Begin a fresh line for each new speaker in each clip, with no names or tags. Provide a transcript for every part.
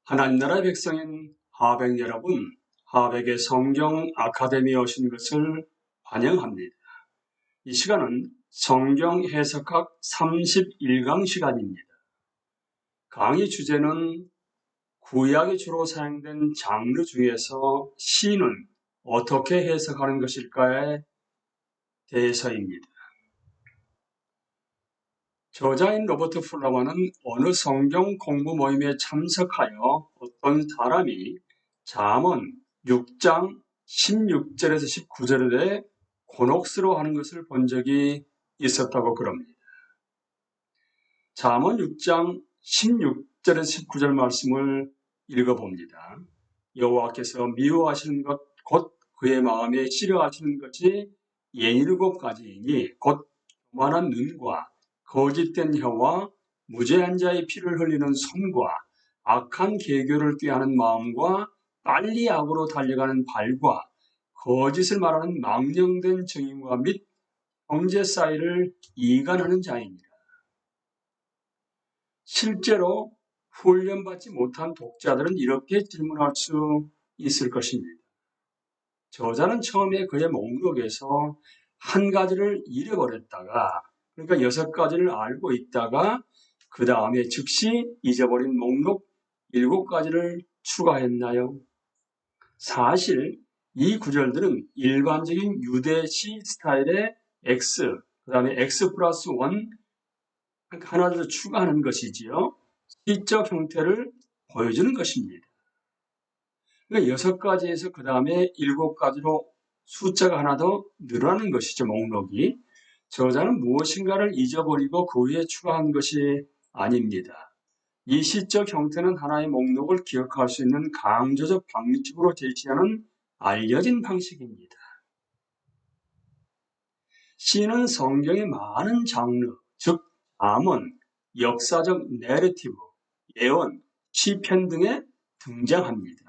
하나님 나라의 백성인 하백 여러분, 하백의 성경 아카데미에 오신 것을 환영합니다. 이 시간은 성경 해석학 31강 시간입니다. 강의 주제는 구약에 주로 사용된 장르 중에서 시는 어떻게 해석하는 것일까에 대해서입니다. 저자인 로버트 풀러만은 어느 성경 공부 모임에 참석하여 어떤 사람이 잠언 6장 16절에서 19절에 대해 곤혹스러워하는 것을 본 적이 있었다고 그럽니다. 잠언 6장 16절에서 19절 말씀을 읽어봅니다. 여호와께서 미워하시는 것 곧 그의 마음에 싫어하시는 것이 67가지이니 곧 교만한 눈과 거짓된 혀와 무죄한 자의 피를 흘리는 손과 악한 계교를 꾀하는 마음과 빨리 악으로 달려가는 발과 거짓을 말하는 망령된 증인과 및 형제 사이를 이간하는 자입니다. 실제로 훈련받지 못한 독자들은 이렇게 질문할 수 있을 것입니다. 저자는 처음에 그의 목록에서 한 가지를 잃어버렸다가, 그러니까 6가지를 알고 있다가 그 다음에 즉시 잊어버린 목록 7가지를 추가했나요? 사실 이 구절들은 일반적인 유대시 스타일의 X, 그 다음에 X 플러스 1, 하나 더 추가하는 것이지요. 시적 형태를 보여주는 것입니다. 그러니까 6가지에서 그 다음에 7가지로 숫자가 하나 더 늘어나는 것이죠, 목록이. 저자는 무엇인가를 잊어버리고 그 위에 추가한 것이 아닙니다. 이 시적 형태는 하나의 목록을 기억할 수 있는 강조적 방식으로 제시하는 알려진 방식입니다. 시는 성경의 많은 장르, 즉 잠언, 역사적 내러티브, 예언, 시편 등에 등장합니다.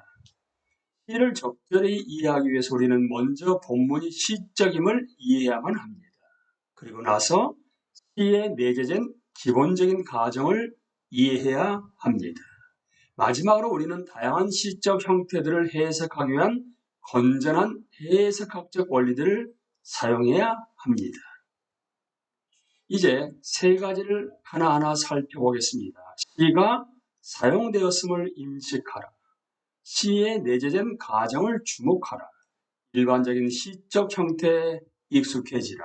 시를 적절히 이해하기 위해서 우리는 먼저 본문이 시적임을 이해해야만 합니다. 그리고 나서 시에 내재된 기본적인 가정을 이해해야 합니다. 마지막으로 우리는 다양한 시적 형태들을 해석하기 위한 건전한 해석학적 원리들을 사용해야 합니다. 이제 3가지를 하나하나 살펴보겠습니다. 시가 사용되었음을 인식하라. 시에 내재된 가정을 주목하라. 일반적인 시적 형태에 익숙해지라.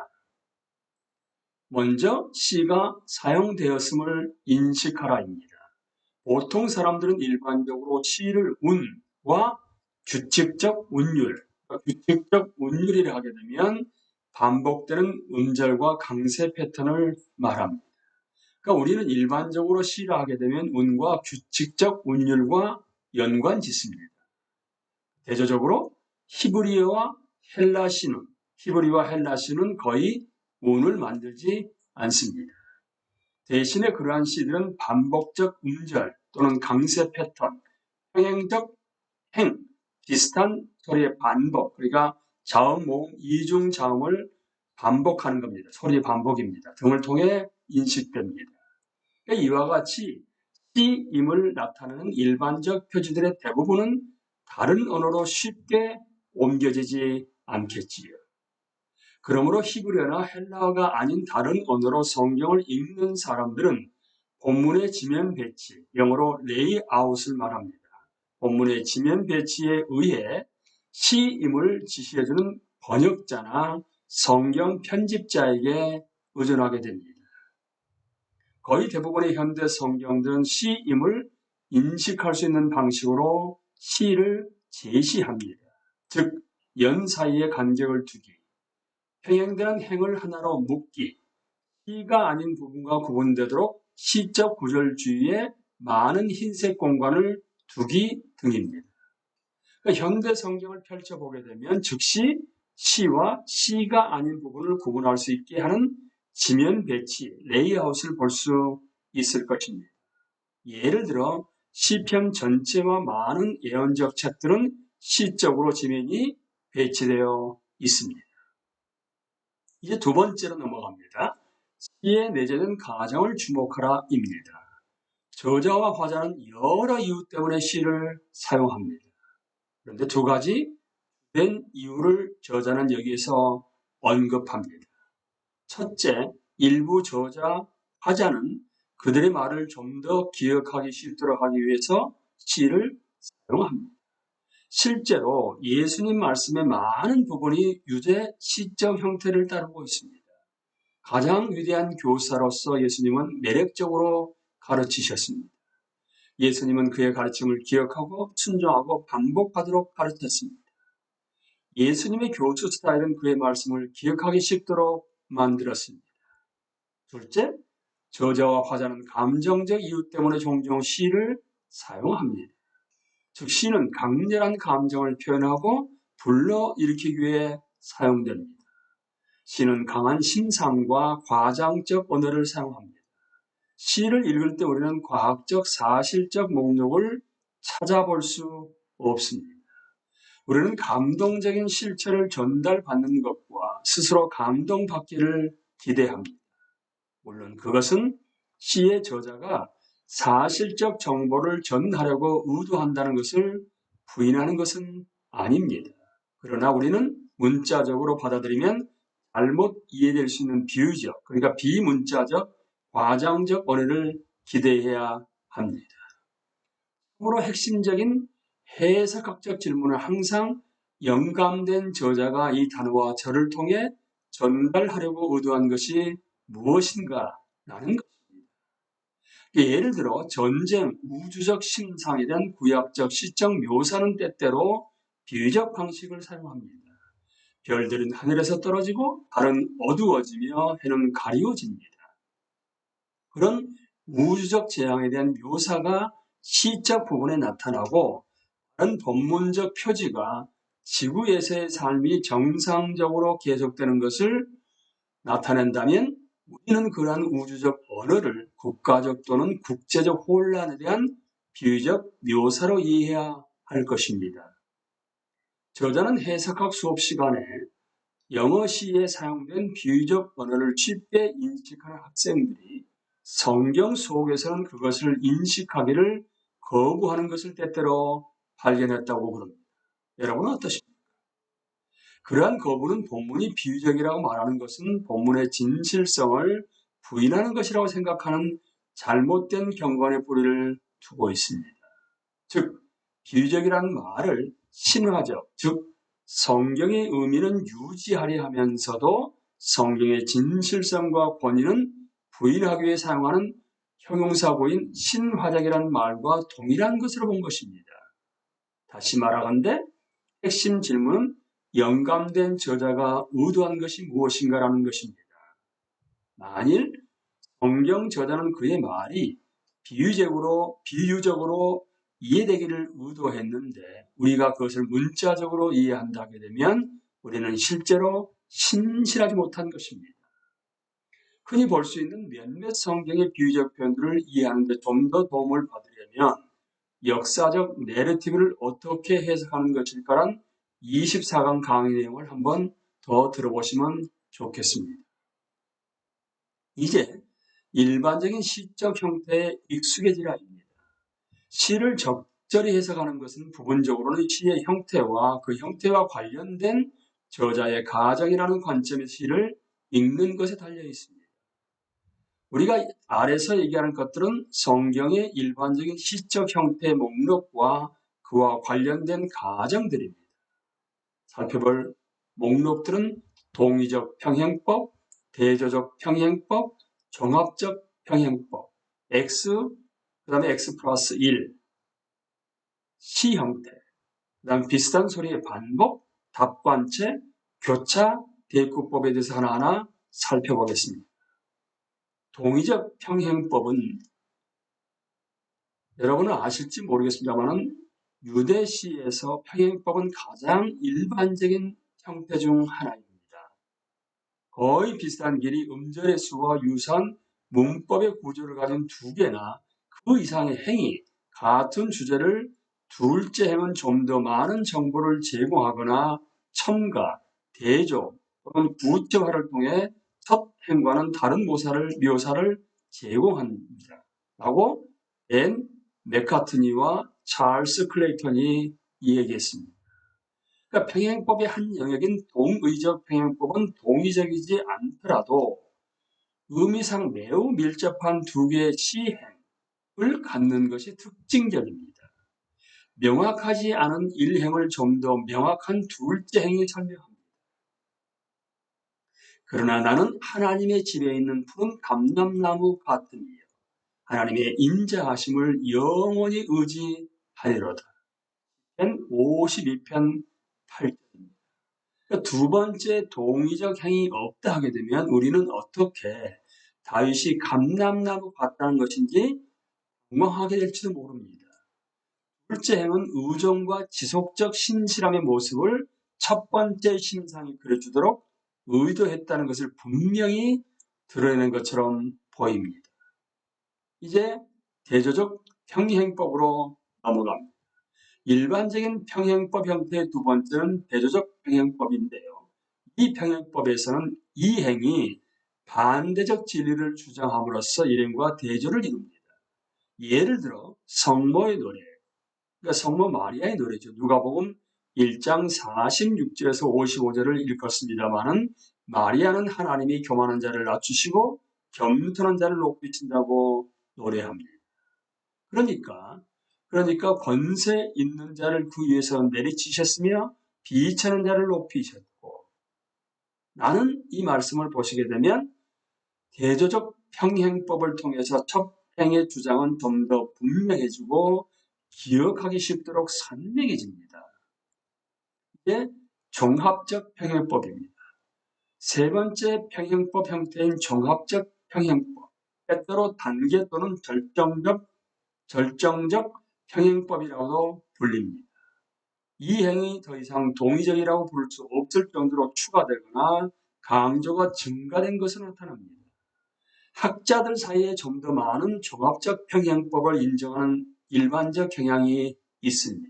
먼저 시가 사용되었음을 인식하라입니다. 보통 사람들은 일반적으로 시를 운과 규칙적 운율, 규칙적 운율이라 하게 되면 반복되는 음절과 강세 패턴을 말합니다. 그러니까 우리는 일반적으로 시를 하게 되면 운과 규칙적 운율과 연관 짓습니다. 대조적으로 히브리어와 헬라시는, 히브리와 헬라시는 거의 운을 만들지 않습니다. 대신에 그러한 시들은 반복적 음절 또는 강세 패턴, 평행적 행, 비슷한 소리의 반복, 그러니까 자음, 모음, 이중 자음을 반복하는 겁니다. 소리의 반복입니다. 등을 통해 인식됩니다. 그러니까 이와 같이 시임을 나타내는 일반적 표지들의 대부분은 다른 언어로 쉽게 옮겨지지 않겠지요. 그러므로 히브리어나 헬라어가 아닌 다른 언어로 성경을 읽는 사람들은 본문의 지면 배치, 영어로 레이아웃을 말합니다. 본문의 지면 배치에 의해 시임을 지시해주는 번역자나 성경 편집자에게 의존하게 됩니다. 거의 대부분의 현대 성경들은 시임을 인식할 수 있는 방식으로 시를 제시합니다. 즉, 연 사이에 간격을 두기, 평행되는 행을 하나로 묶기, 시가 아닌 부분과 구분되도록 시적 구절주의에 많은 흰색 공간을 두기 등입니다. 그러니까 현대 성경을 펼쳐보게 되면 즉시 시와 시가 아닌 부분을 구분할 수 있게 하는 지면 배치, 레이아웃을 볼 수 있을 것입니다. 예를 들어 시편 전체와 많은 예언적 책들은 시적으로 지면이 배치되어 있습니다. 이제 2번째로 넘어갑니다. 시에 내재된 가정을 주목하라입니다. 저자와 화자는 여러 이유 때문에 시를 사용합니다. 그런데 두 가지 된 이유를 저자는 여기에서 언급합니다. 첫째, 일부 저자, 화자는 그들의 말을 좀 더 기억하기 쉽도록 하기 위해서 시를 사용합니다. 실제로 예수님 말씀의 많은 부분이 유대 시적 형태를 따르고 있습니다. 가장 위대한 교사로서 예수님은 매력적으로 가르치셨습니다. 예수님은 그의 가르침을 기억하고 순종하고 반복하도록 가르쳤습니다. 예수님의 교수 스타일은 그의 말씀을 기억하기 쉽도록 만들었습니다. 둘째, 저자와 화자는 감정적 이유 때문에 종종 시를 사용합니다. 즉 시는 강렬한 감정을 표현하고 불러일으키기 위해 사용됩니다. 시는 강한 심상과 과장적 언어를 사용합니다. 시를 읽을 때 우리는 과학적 사실적 목록을 찾아볼 수 없습니다. 우리는 감동적인 실체를 전달받는 것과 스스로 감동받기를 기대합니다. 물론 그것은 시의 저자가 사실적 정보를 전하려고 의도한다는 것을 부인하는 것은 아닙니다. 그러나 우리는 문자적으로 받아들이면 잘못 이해될 수 있는 비유적, 그러니까 비문자적, 과장적 언어를 기대해야 합니다. 참으로 핵심적인 해석학적 질문을 항상 영감된 저자가 이 단어와 절을 통해 전달하려고 의도한 것이 무엇인가라는 것입니다. 예를 들어 전쟁, 우주적 신상에 대한 구약적 시적 묘사는 때때로 비유적 방식을 사용합니다. 별들은 하늘에서 떨어지고 달은 어두워지며 해는 가리워집니다. 그런 우주적 재앙에 대한 묘사가 시적 부분에 나타나고 다른 본문적 표지가 지구에서의 삶이 정상적으로 계속되는 것을 나타낸다면 우리는 그러한 우주적 언어를 국가적 또는 국제적 혼란에 대한 비유적 묘사로 이해해야 할 것입니다. 저자는 해석학 수업 시간에 영어 시에 사용된 비유적 언어를 쉽게 인식하는 학생들이 성경 속에서는 그것을 인식하기를 거부하는 것을 때때로 발견했다고 그럽니다. 여러분은 어떠십니까? 그러한 거부는 본문이 비유적이라고 말하는 것은 본문의 진실성을 부인하는 것이라고 생각하는 잘못된 경관의 뿌리를 두고 있습니다. 즉, 비유적이라는 말을 신화적, 즉 성경의 의미는 유지하려 하면서도 성경의 진실성과 권위는 부인하기 위해 사용하는 형용사구인 신화적이라는 말과 동일한 것으로 본 것입니다. 다시 말하건대 핵심 질문은 영감된 저자가 의도한 것이 무엇인가라는 것입니다. 만일 성경 저자는 그의 말이 비유적으로 이해되기를 의도했는데 우리가 그것을 문자적으로 이해한다게 되면 우리는 실제로 신실하지 못한 것입니다. 흔히 볼 수 있는 몇몇 성경의 비유적 표현들을 이해하는 데 좀 더 도움을 받으려면 역사적 내러티브를 어떻게 해석하는 것일까란 24강 강의 내용을 한번 더 들어보시면 좋겠습니다. 이제 일반적인 시적 형태에 익숙해지라 합니다. 시를 적절히 해석하는 것은 부분적으로는 시의 형태와 그 형태와 관련된 저자의 가정이라는 관점의 시를 읽는 것에 달려 있습니다. 우리가 아래서 얘기하는 것들은 성경의 일반적인 시적 형태의 목록과 그와 관련된 가정들입니다. 살펴볼 목록들은 동의적 평행법, 대조적 평행법, 종합적 평행법, X, 그 다음에 X 플러스 1, 시 형태, 그 다음 비슷한 소리의 반복, 답관체, 교차, 대꾸법에 대해서 하나하나 살펴보겠습니다. 동의적 평행법은 여러분은 아실지 모르겠습니다만 유대시에서 평행법은 가장 일반적인 형태 중 하나입니다. 거의 비슷한 길이 음절의 수와 유사한 문법의 구조를 가진 두 개나 그 이상의 행위, 같은 주제를 둘째 행은 좀 더 많은 정보를 제공하거나 첨가, 대조 또는 구체화를 통해 첫 행과는 다른 묘사를 제공합니다. 라고 앤 맥카트니와 찰스 클레이턴이 이야기했습니다. 그러니까 평행법의 한 영역인 동의적 평행법은 동의적이지 않더라도 의미상 매우 밀접한 두 개의 시행을 갖는 것이 특징적입니다. 명확하지 않은 일행을 좀 더 명확한 둘째 행에 설명합니다. 그러나 나는 하나님의 집에 있는 푸른 감람나무 같으니요 하나님의 인자하심을 영원히 의지하리로다. 52편 8절입니다. 그러니까 두 번째 동의적 행위 없다 하게 되면 우리는 어떻게 다윗이 감람나무 같다는 것인지 공허하게 될지도 모릅니다. 둘째 행은 의존과 지속적 신실함의 모습을 첫 번째 신상이 그려주도록 의도했다는 것을 분명히 드러내는 것처럼 보입니다. 이제 대조적 평행법으로 넘어갑니다. 일반적인 평행법 형태의 두 번째는 대조적 평행법인데요. 이 평행법에서는 이 행이 반대적 진리를 주장함으로써 일행과 대조를 이룹니다. 예를 들어 성모의 노래, 그러니까 성모 마리아의 노래죠. 누가복음 1장 46절에서 55절을 읽었습니다마는 마리아는 하나님이 교만한 자를 낮추시고 겸손한 자를 높이신다고 노래합니다. 그러니까 권세 있는 자를 그 위에서 내리치셨으며 비천한 자를 높이셨고, 나는 이 말씀을 보시게 되면 대조적 평행법을 통해서 첫 행의 주장은 좀 더 분명해지고 기억하기 쉽도록 선명해집니다. 이게 종합적 평행법입니다. 세 번째 평행법 형태인 종합적 평행법, 때때로 단계 또는 절정적 평행법이라고도 불립니다. 이 행위 더 이상 동의적이라고 부를 수 없을 정도로 추가되거나 강조가 증가된 것을 나타납니다. 학자들 사이에 좀 더 많은 종합적 평행법을 인정하는 일반적 경향이 있습니다.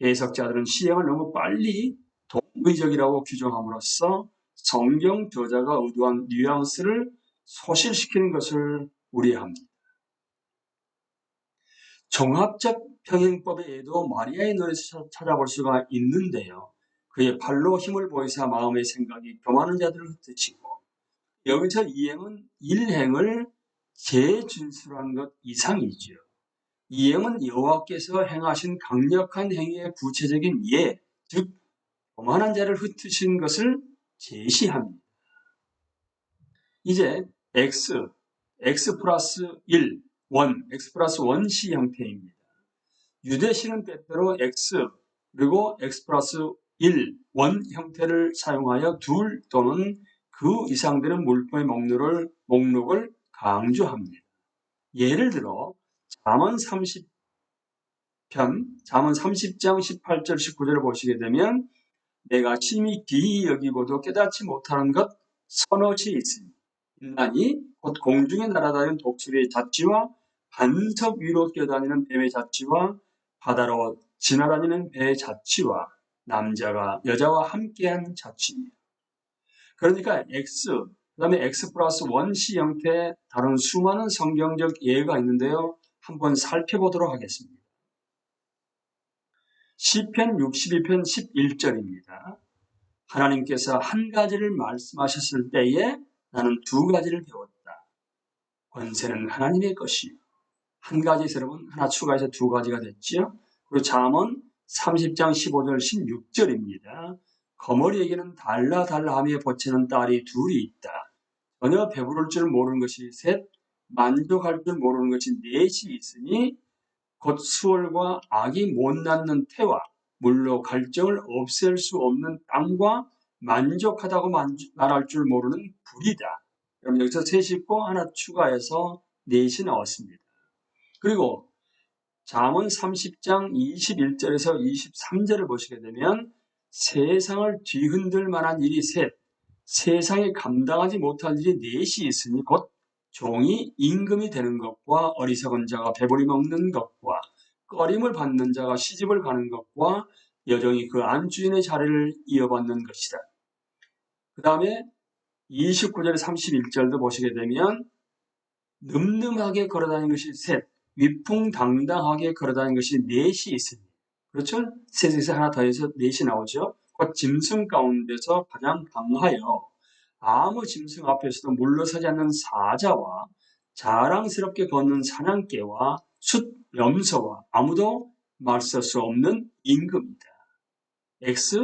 해석자들은 시행을 너무 빨리 동의적이라고 규정함으로써 성경 저자가 의도한 뉘앙스를 소실시키는 것을 우려합니다. 종합적 평행법에도 마리아의 노래에서 찾아볼 수가 있는데요. 그의 팔로 힘을 보이사 마음의 생각이 교만한 자들을 흩으시고, 여기서 이 행은 일행을 재진술한 것 이상이죠. 이 행은 여호와께서 행하신 강력한 행위의 구체적인 예, 즉 교만한 자를 흩으신 것을 제시합니다. 이제 x 플러스 1, x 플러스 1c 형태입니다. 유대시는 때때로 x 그리고 x 플러스 1, 1 형태를 사용하여 둘 또는 그 이상 되는 물품의 목록을 강조합니다. 예를 들어 잠언 30장 18절 19절을 보시게 되면 내가 심히 기이 여기고도 깨닫지 못하는 것 서너시 있으니 인간이 곧 공중에 날아다니는 독수리의 자취와 반석 위로 뛰어다니는 뱀의 자취와 바다로 지나다니는 배의 자취와 남자가 여자와 함께한 자취입니다. 그러니까 그다음에 x 플러스 1c 형태의 다른 수많은 성경적 예가 있는데요. 한번 살펴보도록 하겠습니다. 시편 62편 11절입니다. 하나님께서 한 가지를 말씀하셨을 때에 나는 두 가지를 배웠다. 권세는 하나님의 것이요. 한 가지에서 여러분 하나 추가해서 두 가지가 됐죠. 그리고 잠언 30장 15절 16절입니다. 거머리에게는 달라하며 보채는 딸이 둘이 있다. 전혀 배부를 줄 모르는 것이 셋, 만족할 줄 모르는 것이 넷이 있으니 곧 수월과 악이 못 낳는 태와 물로 갈증을 없앨 수 없는 땅과 만족하다고 말할 줄 모르는 불이다. 그럼 여기서 셋이 있고 하나 추가해서 넷이 나왔습니다. 그리고 잠언 30장 21절에서 23절을 보시게 되면 세상을 뒤흔들 만한 일이 셋, 세상에 감당하지 못할 일이 넷이 있으니 곧 종이 임금이 되는 것과 어리석은 자가 배부리 먹는 것과 꺼림을 받는 자가 시집을 가는 것과 여종이 그 안주인의 자리를 이어받는 것이다. 그 다음에 29절 31절도 보시게 되면 늠름하게 걸어다니는 것이 셋, 위풍당당하게 걸어다니는 것이 넷이 있습니다. 그렇죠? 세상에서 하나 더해서 넷이 나오죠. 곧 짐승 가운데서 가장 강하여 아무 짐승 앞에서도 물러서지 않는 사자와 자랑스럽게 걷는 사냥개와 숫 염소와 아무도 맞설 수 없는 임금이다. X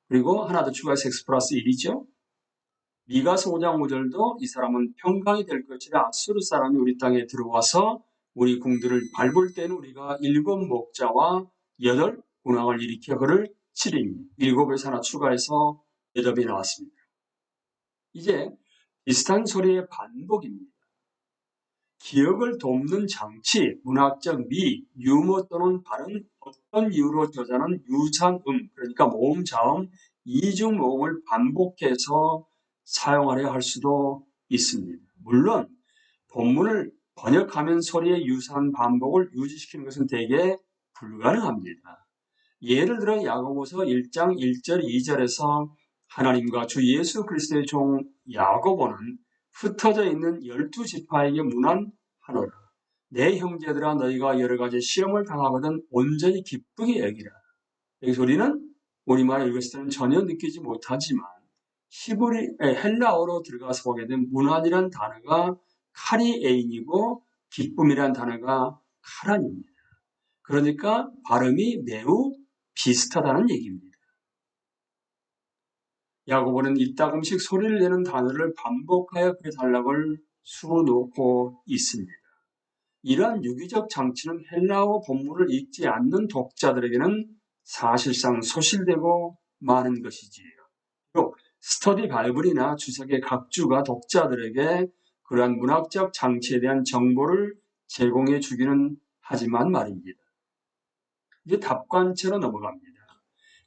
그리고 하나 더 추가해서 X 플러스 1이죠. 미가서 5장 5절도 이 사람은 평강이 될 것이라 아수르 사람이 우리 땅에 들어와서 우리 궁들을 밟을 때는 우리가 7 목자와 8 군왕을 일으켜 그를 치리니 7에서 하나 추가해서 8이 나왔습니다. 이제 비슷한 소리의 반복입니다. 기억을 돕는 장치, 문학적 미, 유머 또는 다른 어떤 이유로 저자는 유사음, 그러니까 모음, 자음, 이중 모음을 반복해서 사용하려 할 수도 있습니다. 물론 본문을 번역하면 소리의 유사한 반복을 유지시키는 것은 대개 불가능합니다. 예를 들어 야고보서 1장 1절 2절에서 하나님과 주 예수 그리스도의 종 야고보는 흩어져 있는 12지파에게 문안하노라. 내 형제들아 너희가 여러 가지 시험을 당하거든 온전히 기쁘게 여기라. 여기서 우리는 우리말에 읽었을 때는 전혀 느끼지 못하지만 헬라어로 들어가서 보게 되면 문안이라는 단어가 카리에인이고 기쁨이라는 단어가 카란입니다. 그러니까 발음이 매우 비슷하다는 얘기입니다. 야고보는 이따금씩 소리를 내는 단어를 반복하여 그 단락을 수놓고 있습니다. 이러한 유기적 장치는 헬라어 본문을 읽지 않는 독자들에게는 사실상 소실되고 많은 것이지요. 또 스터디 바이블이나 주석의 각주가 독자들에게 그러한 문학적 장치에 대한 정보를 제공해 주기는 하지만 말입니다. 이제 답관체로 넘어갑니다.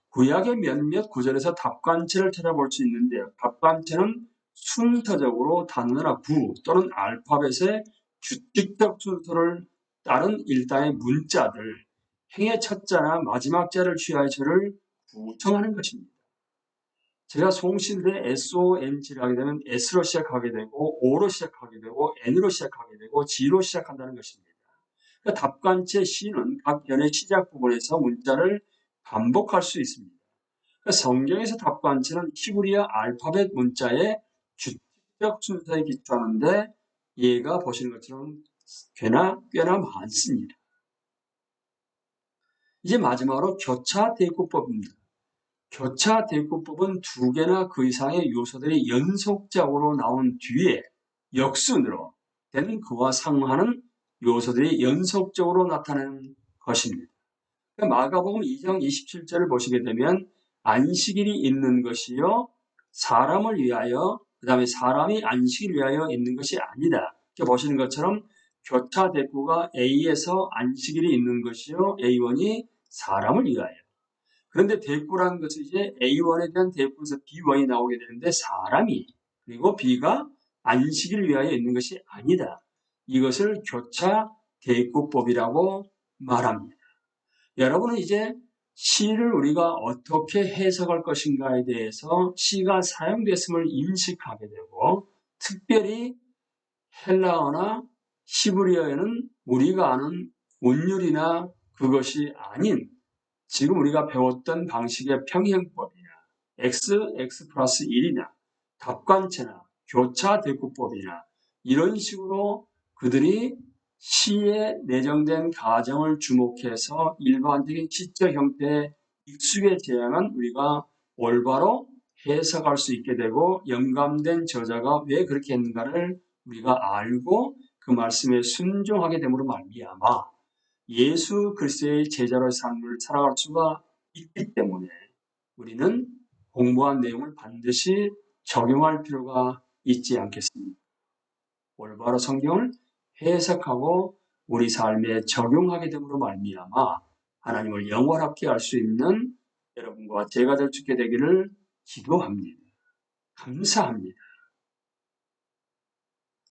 구약의 몇몇 구절에서 답관체를 찾아볼 수 있는데요. 답관체는 순서적으로 단어나 구 또는 알파벳의 규칙적 순서를 따른 일당의 문자들, 행의 첫 자나 마지막 자를 취하여 저를 구성하는 것입니다. 제가 송신대 SONG를 하게 되면 S로 시작하게 되고 O로 시작하게 되고 N으로 시작하게 되고 G로 시작한다는 것입니다. 그러니까 답관체 C는 각 변의 시작 부분에서 문자를 반복할 수 있습니다. 그러니까 성경에서 답관체는 히브리어 알파벳 문자의 규칙적 순서에 기초하는데 얘가 보시는 것처럼 꽤나 많습니다. 이제 마지막으로 교차 대꾸법입니다. 교차 대꾸법은 2개나 그 이상의 요소들이 연속적으로 나온 뒤에 역순으로 된 그와 상응하는 요소들이 연속적으로 나타나는 것입니다. 그러니까 마가복음 2장 27절을 보시게 되면 안식일이 있는 것이요 사람을 위하여 그 다음에 사람이 안식을 위하여 있는 것이 아니다. 이렇게 보시는 것처럼 교차 대꾸가 A에서 안식일이 있는 것이요 A1이 사람을 위하여. 그런데 대꾸라는 것은 이제 A1에 대한 대꾸에서 B1이 나오게 되는데 사람이 그리고 B가 안식일 위하여 있는 것이 아니다. 이것을 교차 대꾸법이라고 말합니다. 여러분은 이제 시를 우리가 어떻게 해석할 것인가에 대해서 시가 사용됐음을 인식하게 되고 특별히 헬라어나 히브리어에는 우리가 아는 운율이나 그것이 아닌 지금 우리가 배웠던 방식의 평행법이나 x 플러스 1이나 답관체나 교차 대꾸법이나 이런 식으로 그들이 시에 내정된 가정을 주목해서 일반적인 시적 형태의 익숙해져야만 우리가 올바로 해석할 수 있게 되고 영감된 저자가 왜 그렇게 했는가를 우리가 알고 그 말씀에 순종하게 됨으로 말미암아 예수 그리스도의 제자로의 삶을 살아갈 수가 있기 때문에 우리는 공부한 내용을 반드시 적용할 필요가 있지 않겠습니까? 올바로 성경을 해석하고 우리 삶에 적용하게 됨으로 말미암아 하나님을 영원하게 알 수 있는 여러분과 제가 될 수 있게 되기를 기도합니다. 감사합니다.